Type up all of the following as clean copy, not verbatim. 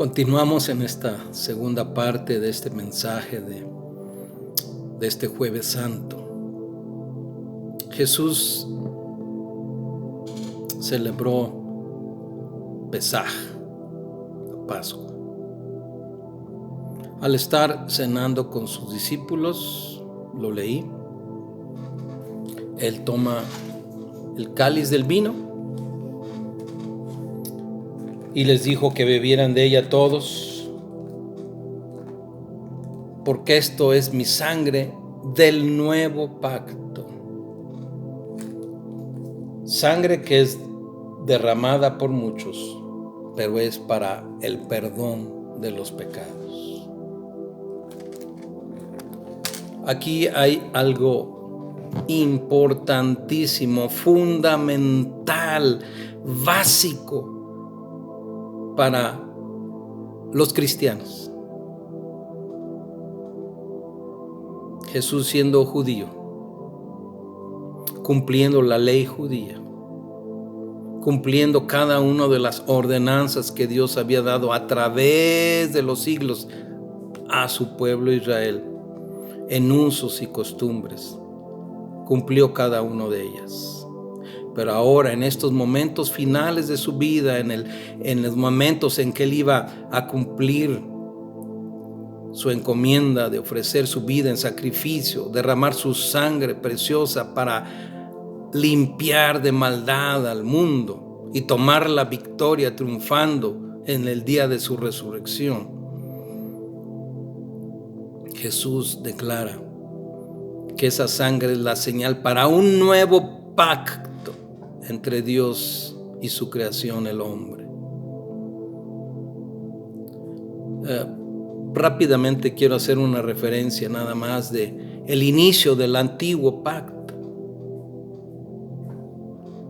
Continuamos en esta segunda parte de este mensaje de este Jueves Santo. Jesús celebró Pesaj, Pascua. Al estar cenando con sus discípulos, lo leí, él toma el cáliz del vino y les dijo que bebieran de ella todos, porque esto es mi sangre del nuevo pacto. Sangre que es derramada por muchos, pero es para el perdón de los pecados. Aquí hay algo importantísimo, fundamental, básico para los cristianos. Jesús, siendo judío, cumpliendo la ley judía, cumpliendo cada una de las ordenanzas que Dios había dado a través de los siglos a su pueblo Israel, en usos y costumbres, cumplió cada una de ellas. Pero ahora, en estos momentos finales de su vida, en los momentos en que él iba a cumplir su encomienda de ofrecer su vida en sacrificio, derramar su sangre preciosa para limpiar de maldad al mundo y tomar la victoria triunfando en el día de su resurrección, Jesús declara que esa sangre es la señal para un nuevo pacto entre Dios y su creación, el hombre. Rápidamente quiero hacer una referencia nada más de el inicio del antiguo pacto,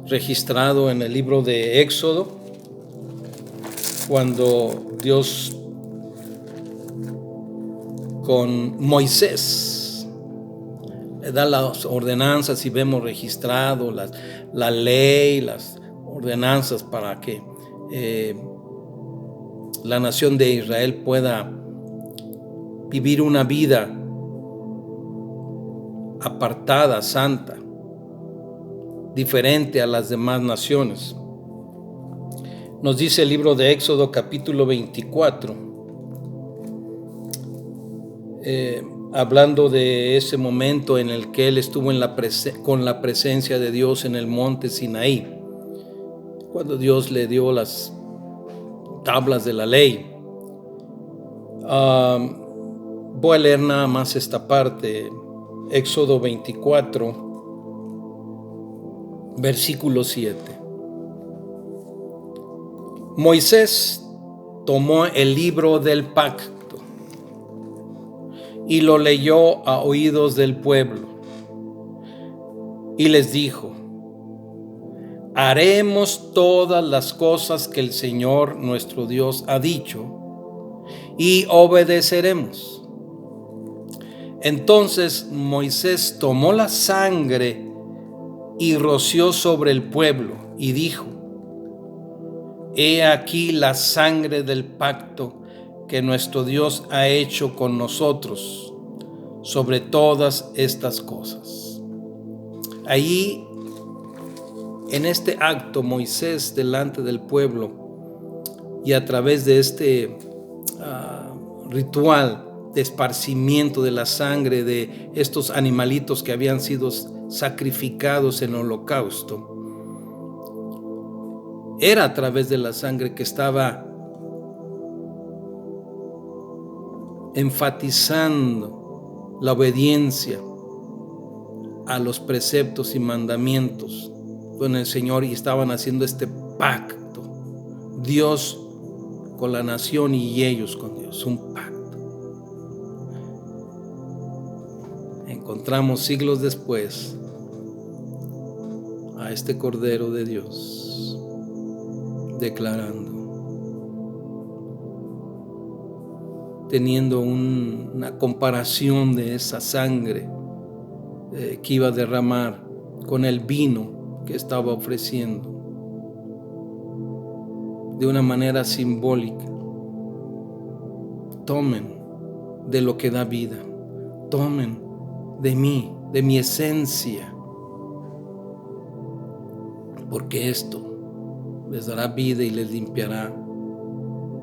registrado en el libro de Éxodo, cuando Dios con Moisés le da las ordenanzas, y vemos registrado la ley, las ordenanzas para que la nación de Israel pueda vivir una vida apartada, santa, diferente a las demás naciones. Nos dice el libro de Éxodo capítulo 24, hablando de ese momento en el que él estuvo con la presencia de Dios en el monte Sinaí, cuando Dios le dio las tablas de la ley. Voy a leer nada más esta parte, Éxodo 24, versículo 7. Moisés tomó el libro del pacto y lo leyó a oídos del pueblo y les dijo: haremos todas las cosas que el Señor nuestro Dios ha dicho y obedeceremos. Entonces Moisés tomó la sangre y roció sobre el pueblo y dijo: he aquí la sangre del pacto que nuestro Dios ha hecho con nosotros sobre todas estas cosas. Allí, en este acto, Moisés delante del pueblo y a través de este ritual de esparcimiento de la sangre de estos animalitos que habían sido sacrificados en holocausto, era a través de la sangre que estaba enfatizando la obediencia a los preceptos y mandamientos con el Señor, y estaban haciendo este pacto, Dios con la nación y ellos con Dios, un pacto. Encontramos siglos después a este Cordero de Dios declarando, teniendo una comparación de esa sangre que iba a derramar con el vino que estaba ofreciendo de una manera simbólica, tomen de lo que da vida, tomen de mí, de mi esencia, porque esto les dará vida y les limpiará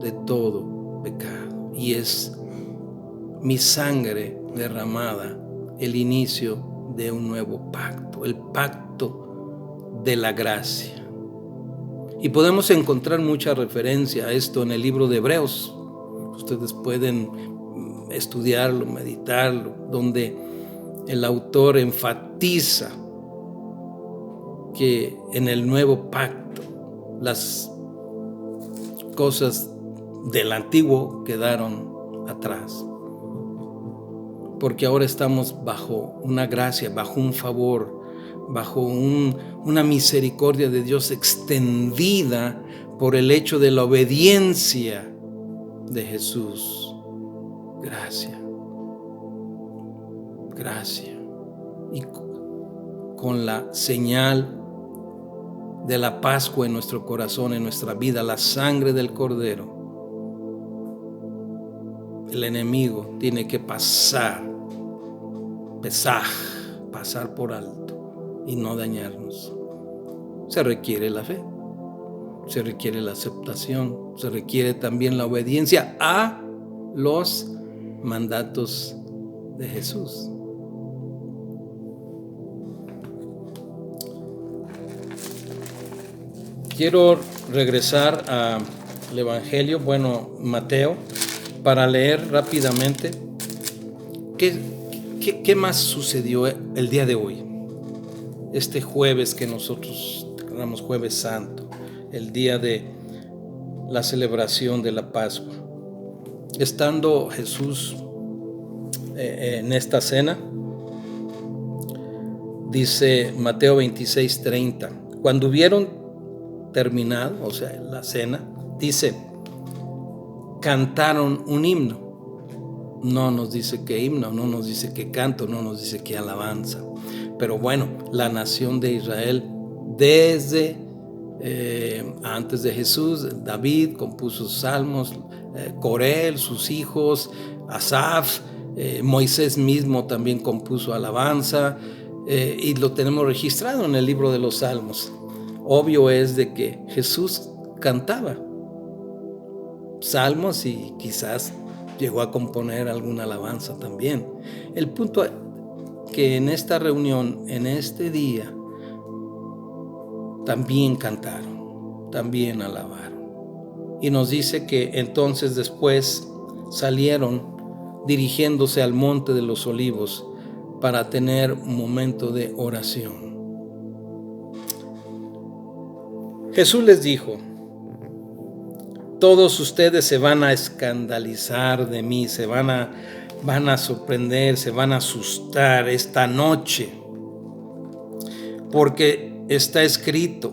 de todo pecado. Y es mi sangre derramada el inicio de un nuevo pacto, el pacto de la gracia. Y podemos encontrar mucha referencia a esto en el libro de Hebreos. Ustedes pueden estudiarlo, meditarlo, donde el autor enfatiza que en el nuevo pacto las cosas del antiguo quedaron atrás, porque ahora estamos bajo una gracia, bajo un favor, bajo una misericordia de Dios extendida por el hecho de la obediencia de Jesús. Gracia, gracia. Y con la señal de la Pascua en nuestro corazón, en nuestra vida, la sangre del Cordero, el enemigo tiene que pasar por alto y no dañarnos. Se requiere la fe, se requiere la aceptación, se requiere también la obediencia a los mandatos de Jesús. Quiero regresar al Evangelio, Mateo, para leer rápidamente qué más sucedió el día de hoy, este jueves que nosotros llamamos Jueves Santo, el día de la celebración de la Pascua. Estando Jesús en esta cena, dice Mateo 26:30, cuando hubieron terminado, o sea, la cena, dice, cantaron un himno. No nos dice qué himno, no nos dice qué canto, no nos dice qué alabanza. Pero la nación de Israel, desde antes de Jesús, David compuso salmos, Coré, sus hijos, Asaf, Moisés mismo también compuso alabanza, y lo tenemos registrado en el libro de los Salmos. Obvio es de que Jesús cantaba salmos y quizás llegó a componer alguna alabanza también. El punto es que en esta reunión, en este día, también cantaron, también alabaron. Y nos dice que entonces después salieron dirigiéndose al monte de los Olivos para tener un momento de oración. Jesús les dijo, todos ustedes se van a escandalizar de mí, se van a sorprender, se van a asustar esta noche, porque está escrito,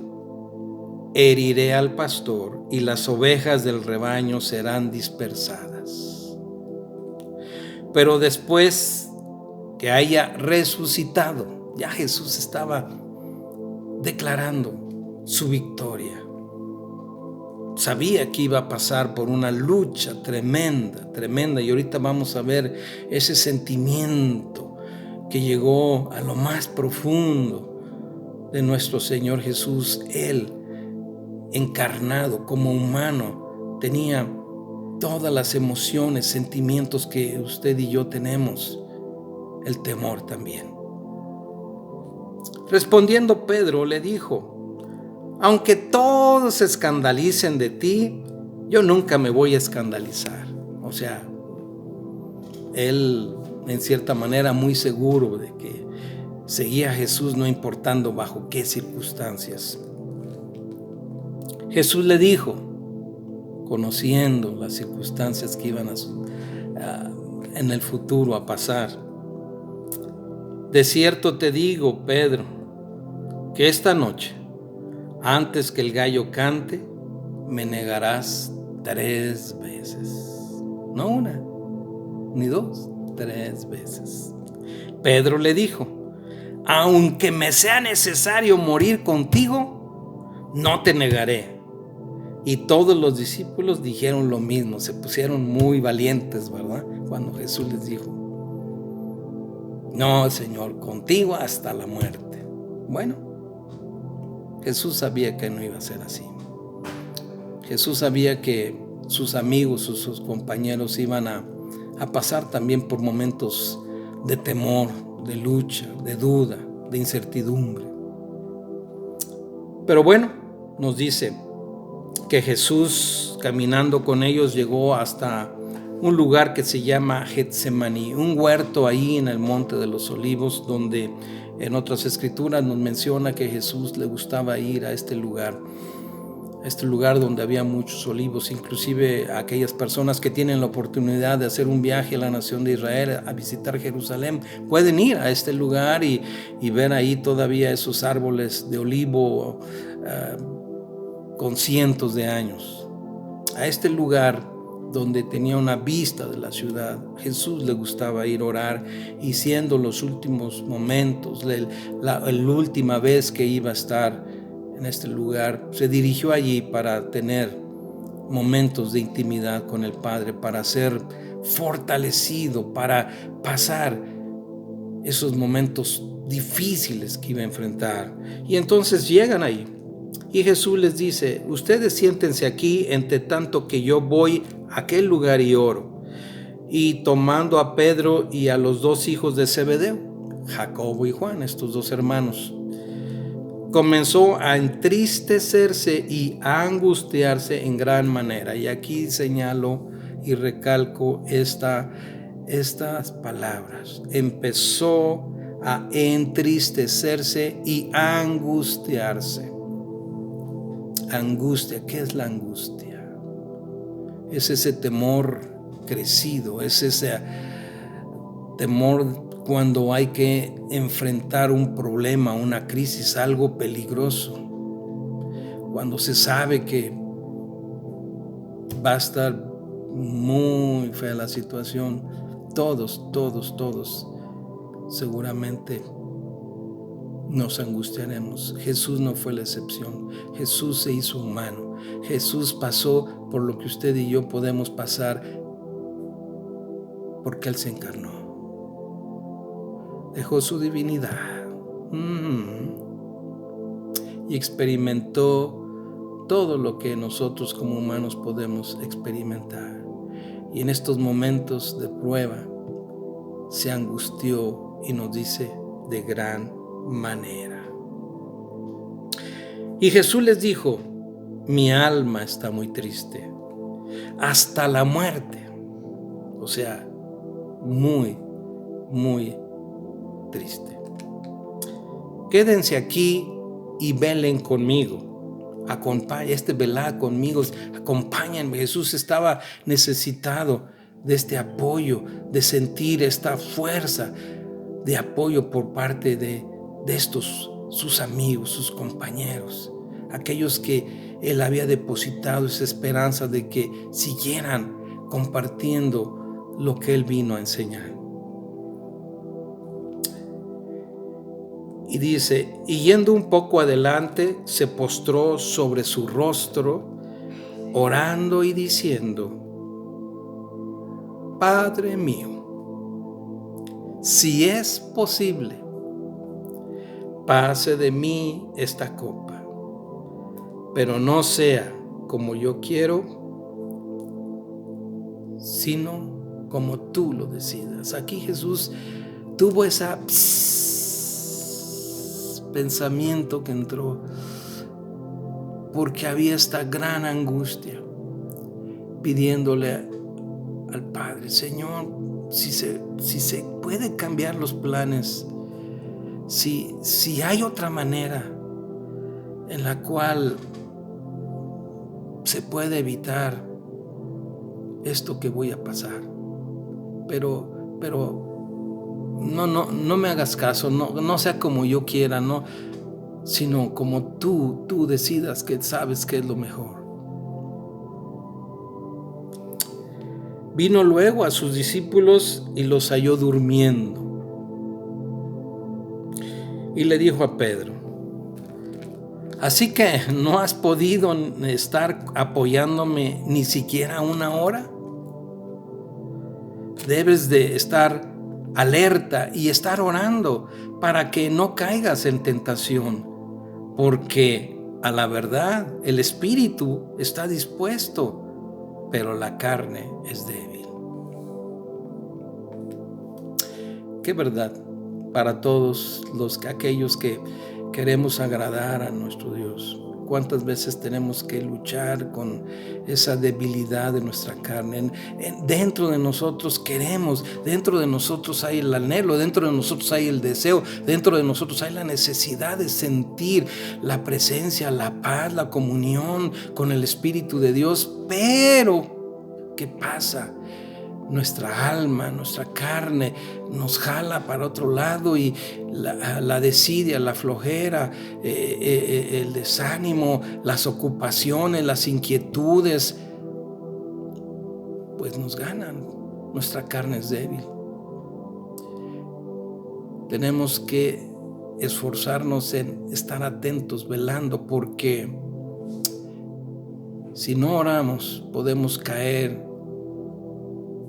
heriré al pastor y las ovejas del rebaño serán dispersadas. Pero después que haya resucitado, ya Jesús estaba declarando su victoria. Sabía que iba a pasar por una lucha tremenda, y ahorita vamos a ver ese sentimiento que llegó a lo más profundo de nuestro Señor Jesús. Él, encarnado como humano, tenía todas las emociones, sentimientos que usted y yo tenemos, el temor también. Respondiendo Pedro le dijo, aunque todos se escandalicen de ti, yo nunca me voy a escandalizar. O sea, él en cierta manera muy seguro de que seguía a Jesús no importando bajo qué circunstancias. Jesús le dijo, conociendo las circunstancias que iban en el futuro a pasar, de cierto te digo, Pedro, que esta noche, antes que el gallo cante, me negarás 3 veces. No una, ni 2, 3 veces. Pedro le dijo, aunque me sea necesario morir contigo, no te negaré. Y todos los discípulos dijeron lo mismo, se pusieron muy valientes, ¿verdad? Cuando Jesús les dijo: no, Señor, contigo hasta la muerte. Bueno, Jesús sabía que no iba a ser así. Jesús sabía que sus amigos, sus compañeros iban a pasar también por momentos de temor, de lucha, de duda, de incertidumbre. Pero bueno, nos dice que Jesús, caminando con ellos, llegó hasta un lugar que se llama Getsemaní, un huerto ahí en el Monte de los Olivos, donde en otras escrituras nos menciona que Jesús le gustaba ir a este lugar donde había muchos olivos. Inclusive aquellas personas que tienen la oportunidad de hacer un viaje a la nación de Israel, a visitar Jerusalén, pueden ir a este lugar y ver ahí todavía esos árboles de olivo con cientos de años. A este lugar donde tenía una vista de la ciudad, Jesús le gustaba ir a orar, y siendo los últimos momentos, la última vez que iba a estar en este lugar, se dirigió allí para tener momentos de intimidad con el Padre, para ser fortalecido, para pasar esos momentos difíciles que iba a enfrentar. Y entonces llegan ahí y Jesús les dice: ustedes siéntense aquí entre tanto que yo voy a aquel lugar y oro. Y tomando a Pedro y a los dos hijos de Zebedeo, Jacobo y Juan, estos dos hermanos, comenzó a entristecerse y a angustiarse en gran manera. Y aquí señalo y recalco estas palabras: empezó a entristecerse y a angustiarse. Angustia, ¿qué es la angustia? Es ese temor crecido, es ese temor cuando hay que enfrentar un problema, una crisis, algo peligroso, cuando se sabe que va a estar muy fea la situación. Todos seguramente nos angustiaremos. Jesús no fue la excepción. Jesús se hizo humano. Jesús pasó por lo que usted y yo podemos pasar, porque Él se encarnó. Dejó su divinidad y experimentó todo lo que nosotros como humanos podemos experimentar. Y en estos momentos de prueba se angustió, y nos dice, de gran manera. Y Jesús les dijo: mi alma está muy triste, hasta la muerte. O sea, muy triste. Quédense aquí y velen conmigo. Velad conmigo, acompáñenme. Jesús estaba necesitado de este apoyo, de sentir esta fuerza de apoyo por parte de estos sus amigos, sus compañeros, aquellos que Él había depositado esa esperanza de que siguieran compartiendo lo que Él vino a enseñar. Y dice: y yendo un poco adelante, se postró sobre su rostro, orando y diciendo: Padre mío, si es posible, pase de mí esta copa, pero no sea como yo quiero, sino como tú lo decidas. Aquí Jesús tuvo ese pensamiento que entró, porque había esta gran angustia, pidiéndole al Padre: Señor, si se puede cambiar los planes, si hay otra manera en la cual se puede evitar esto que voy a pasar, pero no me hagas caso, no sea como yo quiera, no, sino como tú decidas, que sabes que es lo mejor. Vino luego a sus discípulos y los halló durmiendo. Y le dijo a Pedro: Así que no has podido estar apoyándome ni siquiera una hora. Debes de estar alerta y estar orando para que no caigas en tentación, porque a la verdad el espíritu está dispuesto, pero la carne es débil. Qué verdad para todos aquellos que queremos agradar a nuestro Dios. Cuántas veces tenemos que luchar con esa debilidad de nuestra carne. Dentro de nosotros queremos, dentro de nosotros hay el anhelo, dentro de nosotros hay el deseo, dentro de nosotros hay la necesidad de sentir la presencia, la paz, la comunión con el Espíritu de Dios. Pero, ¿qué pasa? Nuestra alma, nuestra carne nos jala para otro lado y la desidia, la flojera, el desánimo, las ocupaciones, las inquietudes, pues nos ganan. Nuestra carne es débil. Tenemos que esforzarnos en estar atentos, velando, porque si no oramos podemos caer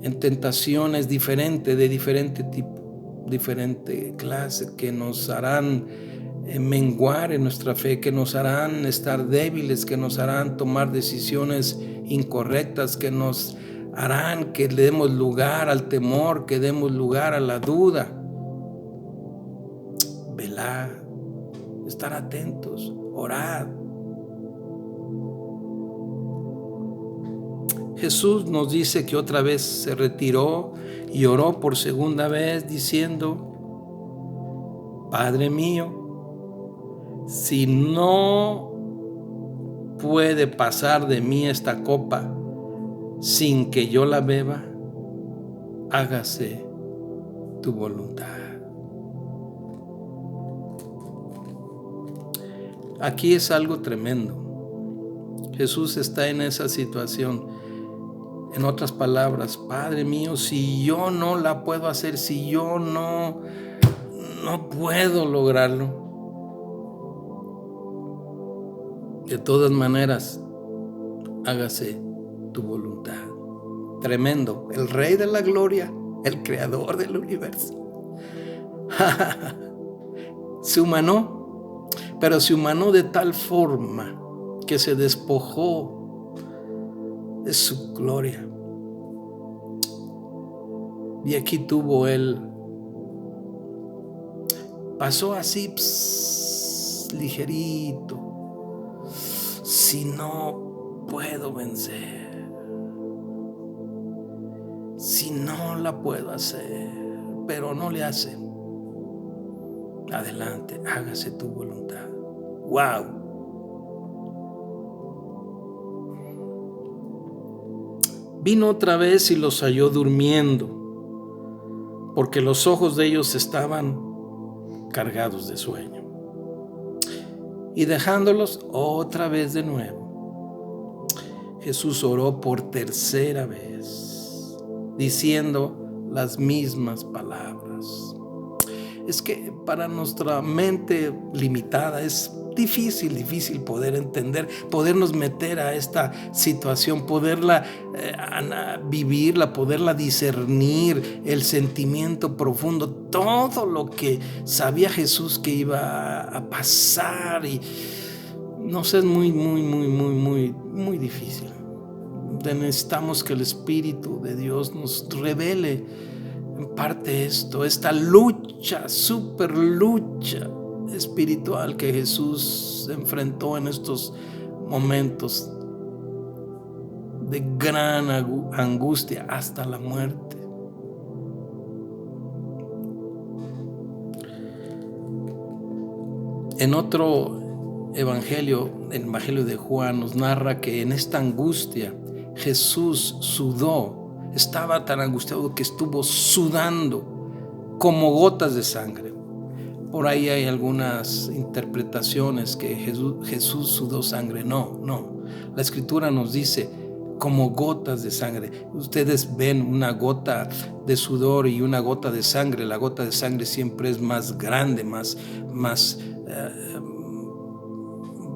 en tentaciones diferentes, de diferente tipo, diferente clase, que nos harán menguar en nuestra fe, que nos harán estar débiles, que nos harán tomar decisiones incorrectas, que nos harán que le demos lugar al temor, que demos lugar a la duda. Velar, estar atentos, orar. Jesús nos dice que otra vez se retiró y oró por segunda vez diciendo: Padre mío, si no puede pasar de mí esta copa sin que yo la beba, hágase tu voluntad. Aquí es algo tremendo. Jesús está en esa situación. En otras palabras, Padre mío, si yo no la puedo hacer, si yo no puedo lograrlo, de todas maneras, hágase tu voluntad. Tremendo. El Rey de la Gloria, el Creador del universo, se humanó, pero se humanó de tal forma que se despojó de su gloria. Y aquí tuvo él, pasó así, ligerito. Si no puedo vencer, si no la puedo hacer, pero no le hace, adelante, hágase tu voluntad. ¡Wow! Vino otra vez y los halló durmiendo, porque los ojos de ellos estaban cargados de sueño. Y dejándolos otra vez de nuevo, Jesús oró por tercera vez, diciendo las mismas palabras. Es que para nuestra mente limitada es difícil poder entender, podernos meter a esta situación, poderla vivirla, poderla discernir, el sentimiento profundo, todo lo que sabía Jesús que iba a pasar, y no sé, es muy difícil. Necesitamos que el Espíritu de Dios nos revele en parte esta lucha, super lucha espiritual que Jesús enfrentó en estos momentos de gran angustia hasta la muerte. En otro evangelio, el evangelio de Juan, nos narra que en esta angustia Jesús sudó, estaba tan angustiado que estuvo sudando como gotas de sangre. Por ahí hay algunas interpretaciones que Jesús sudó sangre. No. La Escritura nos dice como gotas de sangre. Ustedes ven una gota de sudor y una gota de sangre. La gota de sangre siempre es más grande, más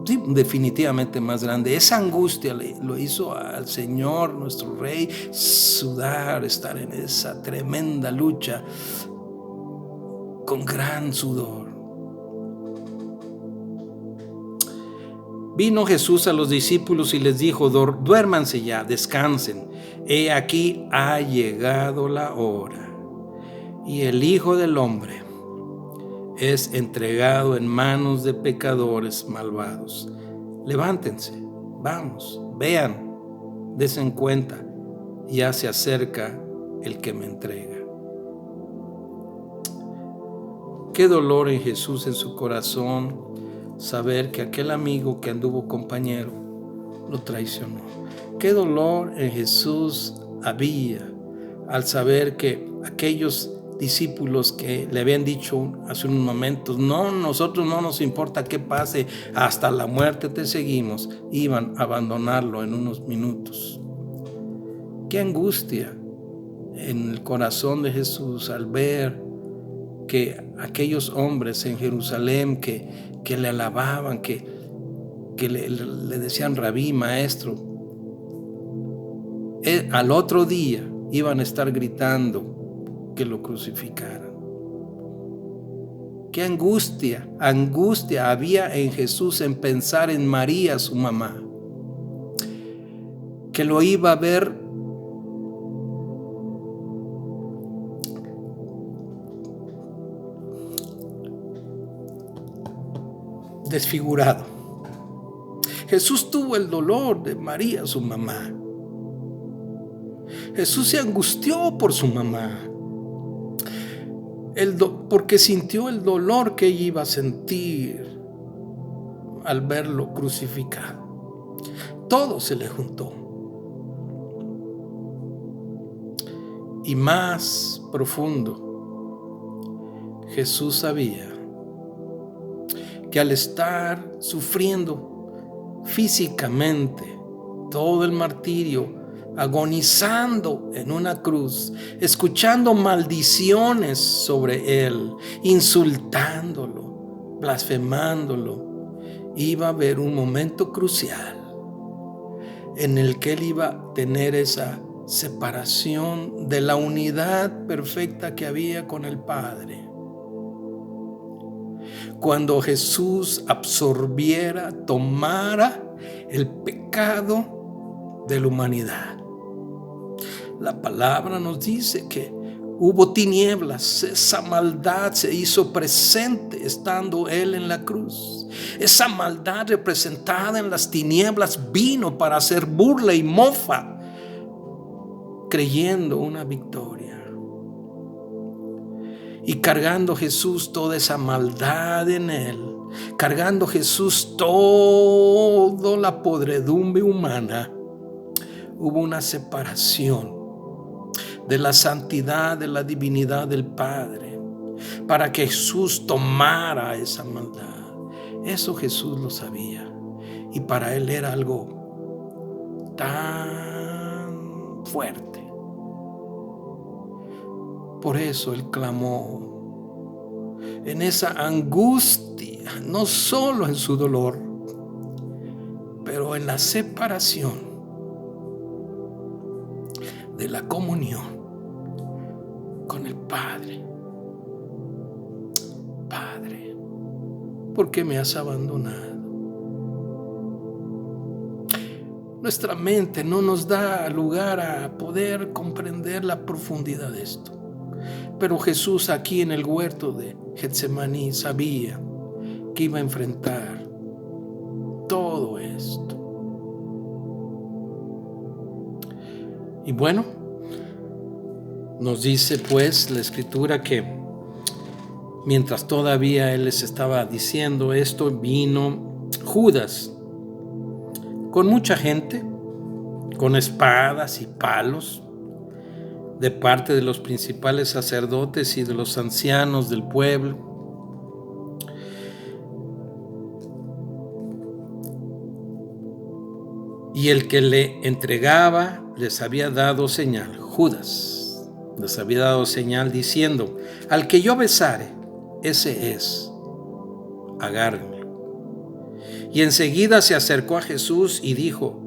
sí, definitivamente más grande. Esa angustia lo hizo al Señor, nuestro Rey, sudar, estar en esa tremenda lucha con gran sudor. Vino Jesús a los discípulos y les dijo: duérmanse ya, descansen. He aquí ha llegado la hora, y el Hijo del Hombre es entregado en manos de pecadores malvados. Levántense, vamos, vean, desen cuenta, ya se acerca el que me entrega. Qué dolor en Jesús, en su corazón, saber que aquel amigo que anduvo compañero lo traicionó. Qué dolor en Jesús había al saber que aquellos discípulos que le habían dicho hace unos momentos: no, nosotros no nos importa qué pase, hasta la muerte te seguimos, iban a abandonarlo en unos minutos. Qué angustia en el corazón de Jesús al ver que aquellos hombres en Jerusalén que le alababan, que le decían rabí, maestro, al otro día iban a estar gritando que lo crucificaran. Qué angustia había en Jesús en pensar en María, su mamá, que lo iba a ver desfigurado. Jesús tuvo el dolor de María, su mamá. Jesús se angustió por su mamá, porque sintió el dolor que ella iba a sentir al verlo crucificado. Todo se le juntó. Y más profundo, Jesús sabía que al estar sufriendo físicamente todo el martirio, agonizando en una cruz, escuchando maldiciones sobre él, insultándolo, blasfemándolo, iba a haber un momento crucial en el que él iba a tener esa separación de la unidad perfecta que había con el Padre. Cuando Jesús absorbiera, tomara el pecado de la humanidad. La palabra nos dice que hubo tinieblas, esa maldad se hizo presente estando Él en la cruz. Esa maldad representada en las tinieblas vino para hacer burla y mofa, creyendo una victoria. Y cargando Jesús toda esa maldad en Él, cargando Jesús toda la podredumbre humana, hubo una separación de la santidad, de la divinidad del Padre, para que Jesús tomara esa maldad. Eso Jesús lo sabía, y para Él era algo tan fuerte. Por eso Él clamó en esa angustia, no solo en su dolor, pero en la separación de la comunión con el Padre. Padre, ¿por qué me has abandonado? Nuestra mente no nos da lugar a poder comprender la profundidad de esto. Pero Jesús aquí en el huerto de Getsemaní sabía que iba a enfrentar todo esto. Y bueno, nos dice pues la Escritura que mientras todavía Él les estaba diciendo esto, vino Judas con mucha gente, con espadas y palos, de parte de los principales sacerdotes y de los ancianos del pueblo. Y el que le entregaba les había dado señal, Judas les había dado señal diciendo: al que yo besare, ese es, agárrenlo. Y enseguida se acercó a Jesús y dijo: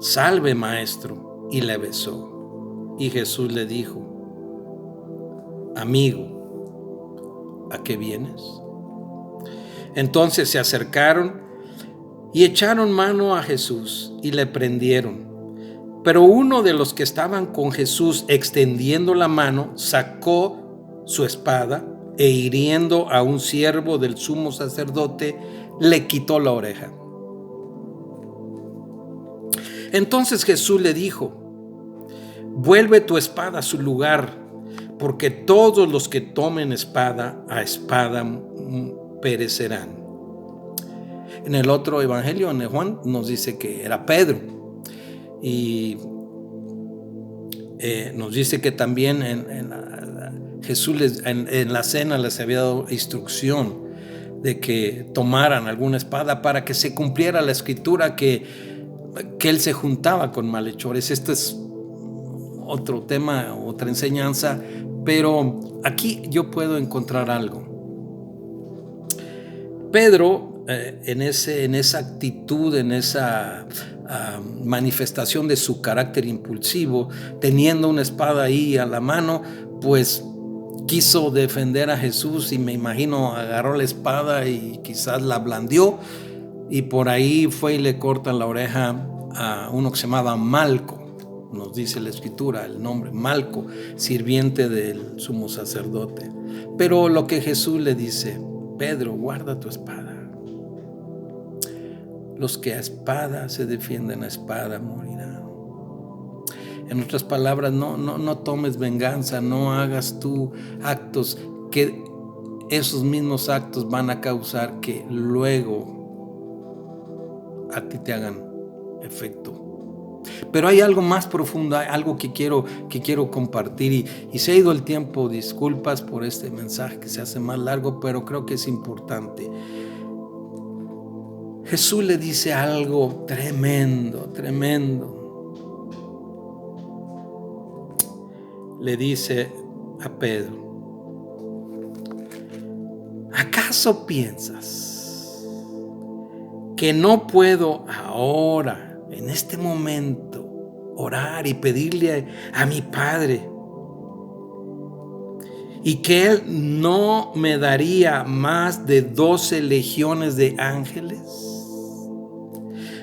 Salve, maestro, y le besó. Y Jesús le dijo: Amigo, ¿a qué vienes? Entonces se acercaron y echaron mano a Jesús y le prendieron. Pero uno de los que estaban con Jesús, extendiendo la mano, sacó su espada e hiriendo a un siervo del sumo sacerdote, le quitó la oreja. Entonces Jesús le dijo: Vuelve tu espada a su lugar, porque todos los que tomen espada, a espada perecerán. En el otro evangelio, en Juan, nos dice que era Pedro. Y nos dice que también Jesús en la cena les había dado instrucción de que tomaran alguna espada para que se cumpliera la escritura que él se juntaba con malhechores. Este es otro tema, otra enseñanza, pero aquí yo puedo encontrar algo. Pedro, en esa actitud, en esa manifestación de su carácter impulsivo, teniendo una espada ahí a la mano, pues quiso defender a Jesús, y me imagino agarró la espada y quizás la blandió, y por ahí fue y le corta la oreja a uno que se llamaba Malco. Nos dice la escritura el nombre, Malco, sirviente del sumo sacerdote. Pero lo que Jesús le dice: Pedro, guarda tu espada. Los que a espada se defienden, a espada morirán. En otras palabras, no tomes venganza, no hagas tú actos que esos mismos actos van a causar que luego a ti te hagan efecto. Pero hay algo más profundo, hay algo que quiero compartir, y se ha ido el tiempo. Disculpas por este mensaje que se hace más largo, pero creo que es importante. Jesús le dice algo tremendo. Le dice a Pedro: ¿acaso piensas que no puedo ahora, en este momento, orar y pedirle a mi Padre, y que Él no me daría más de 12 legiones de ángeles?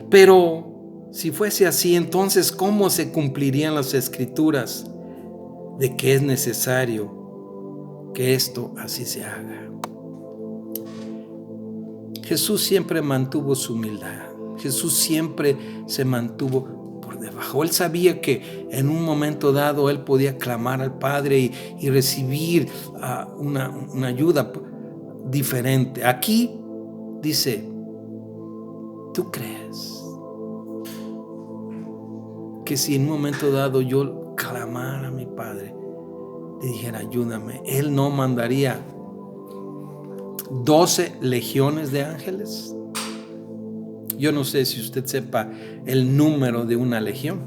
Pero si fuese así, entonces ¿cómo se cumplirían las escrituras de que es necesario que esto así se haga? Jesús siempre mantuvo su humildad. Jesús siempre se mantuvo por debajo. Él sabía que en un momento dado él podía clamar al Padre y recibir una ayuda diferente. Aquí dice: ¿tú crees que si en un momento dado yo clamara a mi Padre, le dijera ayúdame, Él no mandaría 12 legiones de ángeles? Yo no sé si usted sepa el número de una legión.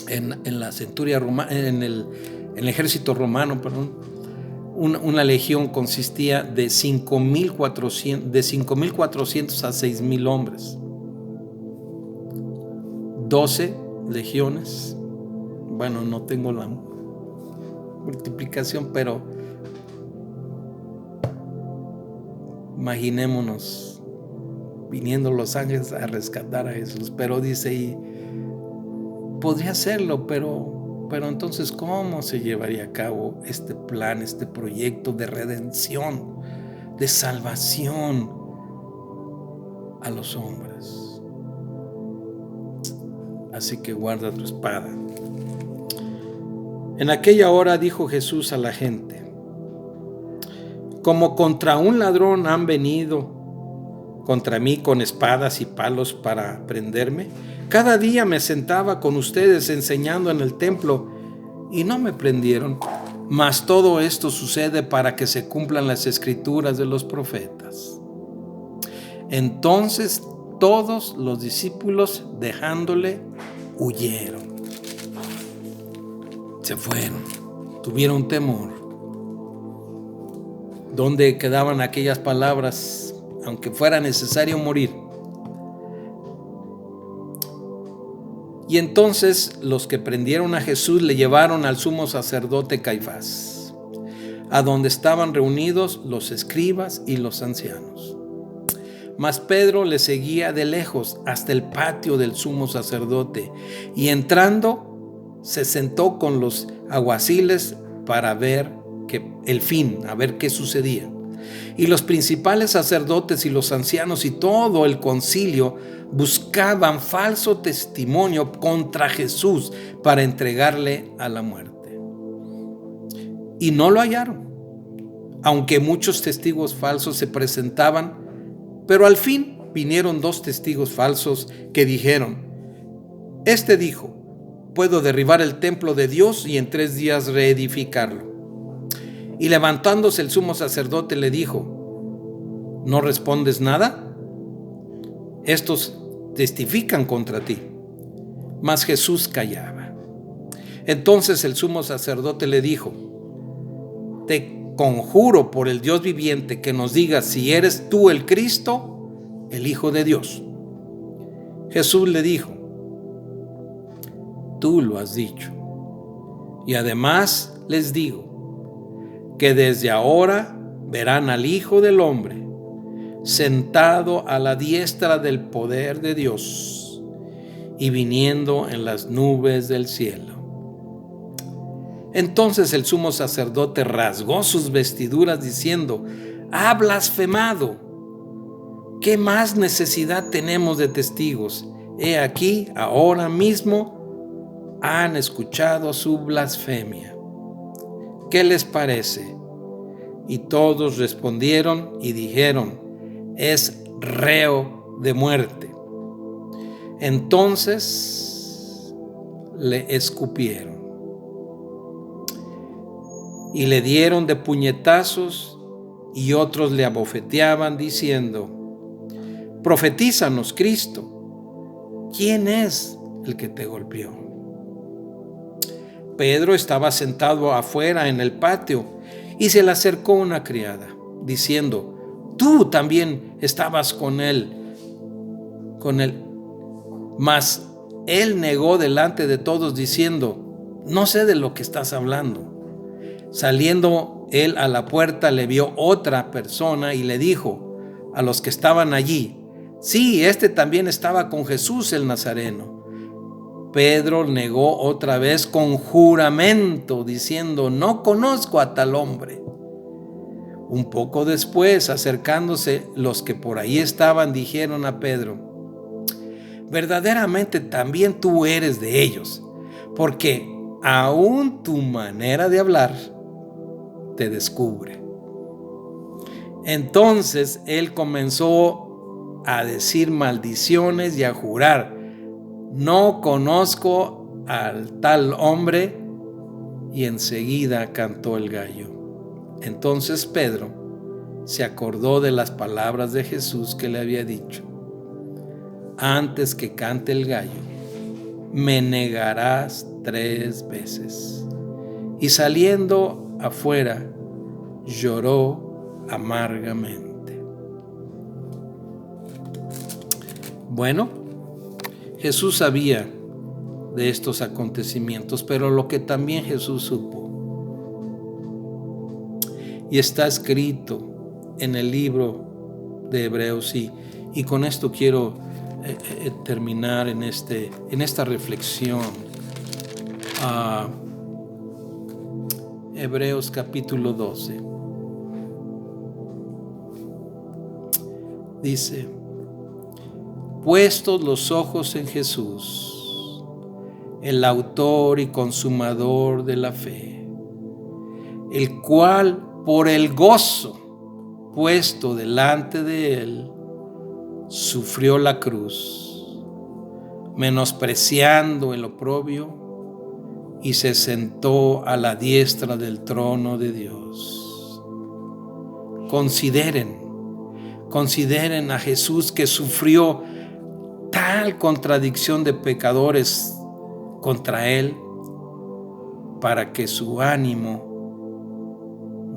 En la centuria romana, en el ejército romano, una legión consistía de 5,400 a 6,000 hombres. 12 legiones. Bueno, no tengo la multiplicación, pero imaginémonos viniendo los ángeles a rescatar a Jesús. Pero dice, y podría hacerlo, pero entonces ¿cómo se llevaría a cabo este plan, este proyecto de redención, de salvación a los hombres? Así que guarda tu espada. En aquella hora dijo Jesús a la gente: como contra un ladrón han venido contra mí con espadas y palos para prenderme. Cada día me sentaba con ustedes enseñando en el templo y no me prendieron. Mas todo esto sucede para que se cumplan las escrituras de los profetas. Entonces todos los discípulos, dejándole, huyeron. Se fueron, tuvieron temor. ¿Dónde quedaban aquellas palabras? Aunque fuera necesario morir, Y entonces los que prendieron a Jesús le llevaron al sumo sacerdote Caifás, a donde estaban reunidos los escribas y los ancianos. Mas Pedro le seguía de lejos hasta el patio del sumo sacerdote, y entrando se sentó con los alguaciles para ver a ver qué sucedía. Y los principales sacerdotes y los ancianos y todo el concilio buscaban falso testimonio contra Jesús para entregarle a la muerte. Y no lo hallaron, aunque muchos testigos falsos se presentaban, pero al fin vinieron 2 testigos falsos que dijeron: Este dijo, puedo derribar el templo de Dios y en 3 días reedificarlo. Y levantándose el sumo sacerdote le dijo: ¿No respondes nada? Estos testifican contra ti. Mas Jesús callaba. Entonces el sumo sacerdote le dijo: Te conjuro por el Dios viviente que nos digas si eres tú el Cristo, el Hijo de Dios. Jesús le dijo: Tú lo has dicho. Y además les digo que desde ahora verán al Hijo del Hombre sentado a la diestra del poder de Dios y viniendo en las nubes del cielo. Entonces el sumo sacerdote rasgó sus vestiduras diciendo: ¡Ha blasfemado! ¿Qué más necesidad tenemos de testigos? He aquí, ahora mismo han escuchado su blasfemia. ¿Qué les parece? Y todos respondieron y dijeron: es reo de muerte. Entonces le escupieron y le dieron de puñetazos, y otros le abofeteaban diciendo: profetízanos, Cristo, ¿quién es el que te golpeó? Pedro estaba sentado afuera en el patio, y se le acercó una criada, diciendo: tú también estabas con él. Mas él negó delante de todos, diciendo: no sé de lo que estás hablando. Saliendo él a la puerta, le vio otra persona y le dijo a los que estaban allí: sí, este también estaba con Jesús el Nazareno. Pedro negó otra vez con juramento, diciendo: no conozco a tal hombre. Un poco después, acercándose los que por ahí estaban, dijeron a Pedro: verdaderamente también tú eres de ellos, porque aún tu manera de hablar te descubre. Entonces él comenzó a decir maldiciones y a jurar: no conozco al tal hombre. Y enseguida cantó el gallo. Entonces Pedro se acordó de las palabras de Jesús que le había dicho: antes que cante el gallo, me negarás 3 veces. Y saliendo afuera, lloró amargamente. Bueno, Jesús sabía de estos acontecimientos, pero lo que también Jesús supo, y está escrito en el libro de Hebreos, y con esto quiero terminar en esta reflexión. Hebreos capítulo 12 dice: puestos los ojos en Jesús, el autor y consumador de la fe, el cual por el gozo puesto delante de él sufrió la cruz, menospreciando el oprobio, y se sentó a la diestra del trono de Dios. Consideren a Jesús, que sufrió tal contradicción de pecadores contra él, para que su ánimo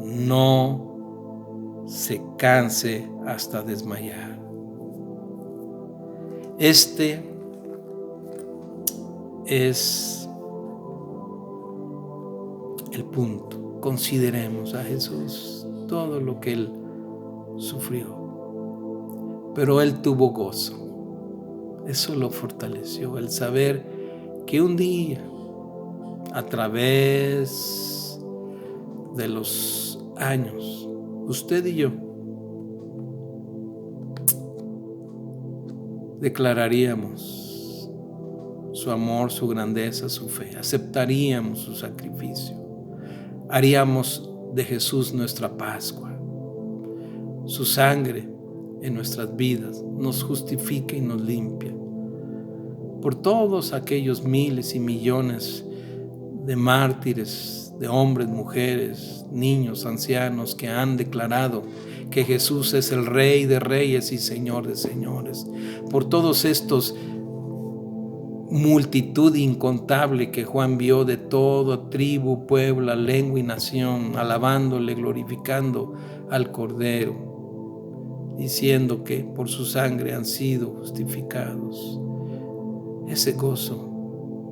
no se canse hasta desmayar. Este es el punto. Consideremos a Jesús, todo lo que Él sufrió, pero Él tuvo gozo. Eso lo fortaleció, el saber que un día, a través de los años, usted y yo declararíamos su amor, su grandeza, su fe, aceptaríamos su sacrificio, haríamos de Jesús nuestra Pascua. Su sangre en nuestras vidas nos justifica y nos limpia. Por todos aquellos miles y millones de mártires, de hombres, mujeres, niños, ancianos que han declarado que Jesús es el Rey de reyes y Señor de señores. Por todos estos multitud incontable que Juan vio de toda tribu, pueblo, lengua y nación, alabándole, glorificando al Cordero, diciendo que por su sangre han sido justificados. Ese gozo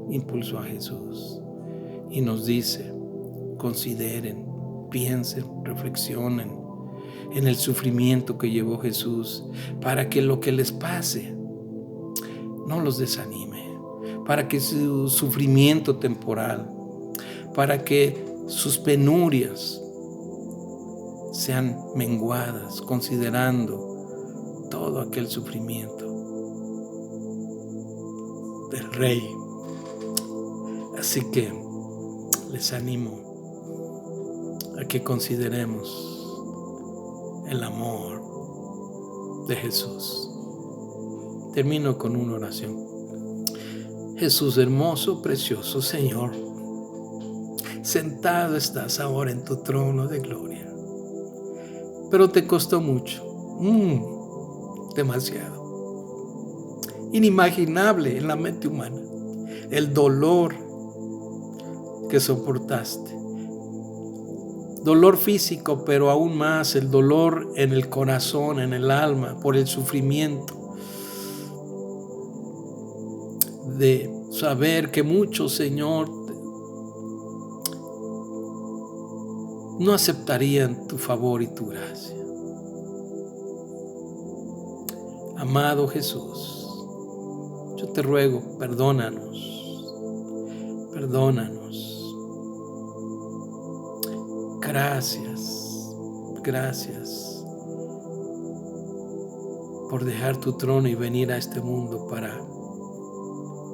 impulsó a Jesús y nos dice: consideren, piensen, reflexionen en el sufrimiento que llevó Jesús, para que lo que les pase no los desanime, para que su sufrimiento temporal, para que sus penurias sean menguadas, considerando todo aquel sufrimiento del Rey. Así que les animo a que consideremos el amor de Jesús. Termino con una oración. Jesús hermoso, precioso Señor, sentado estás ahora en tu trono de gloria, pero te costó mucho, demasiado, inimaginable en la mente humana, el dolor que soportaste. Dolor físico, pero aún más el dolor en el corazón, en el alma, por el sufrimiento de saber que muchos, Señor, no aceptarían tu favor y tu gracia. Amado Jesús, yo te ruego, perdónanos. Gracias por dejar tu trono y venir a este mundo para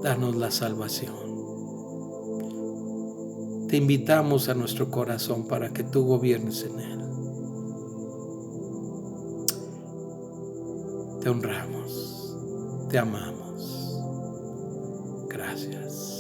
darnos la salvación. Te invitamos a nuestro corazón para que tú gobiernes en él. Te honramos, te amamos. Gracias.